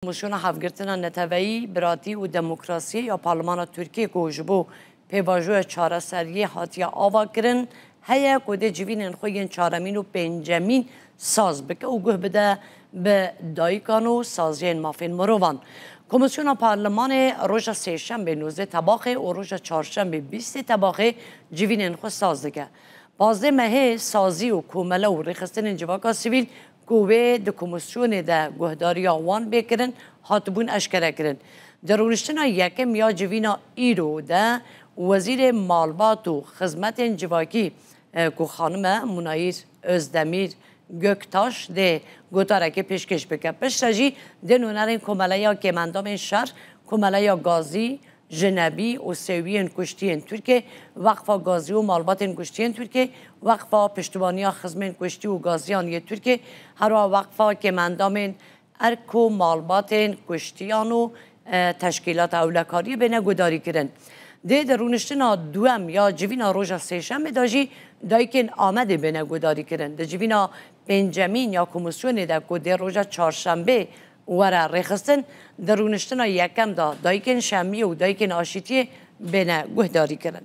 کمیسیون هفگرتنا نتوایی براتی و دموکراسی یا پارلمان ترکیه که جبو پیواجو چاره سریه هاتیا آوا کرن هیا کده جوین خوین چارمین و پنجمین ساز بکه و گه بده به دایکان و سازین مافین مروان. کمیسیون پارلمان روز سهشنبه 19 تباخه و روز چهارشنبه 20 تباخه جوین خو ساز دکه. 15 ماه سازی و کومله و رخصتن جواکا سیویل قوه د کمیسیون ده گهداری آوان بکرن هاتبون اشکره کرن. در رونشتنا یکم یا جوینا ایرو ده وزیر مالبات و خدمت جواکی که خانم منایر ازدمیر گکتاش ده گوتاره که پیشکش بکن. پشتجی ده نونرین کماله یا کمندام شهر کماله یا گازی جنبی و سویین کشتین ترکیه وقفا گازی و مالبات کشتین ترکیه وقفا پشتوانی خدمت کشتی و گازیان ترکیه هر وقفا کمندام ارک و مالبات کشتیان و تشکیلات اولکاری بینه گداری کردن. ده درونشتنا دوام یا جوینا روژا سهشنبه داجی دایکن آمده بینه گداری کردن. ده جوینا پنجمین یا کمیسیون ده که روژا چهارشنبه وره رخصتن درونشتنا یکم دا دایکن شمی و دایکن آشیتی بینه گهداری کردن.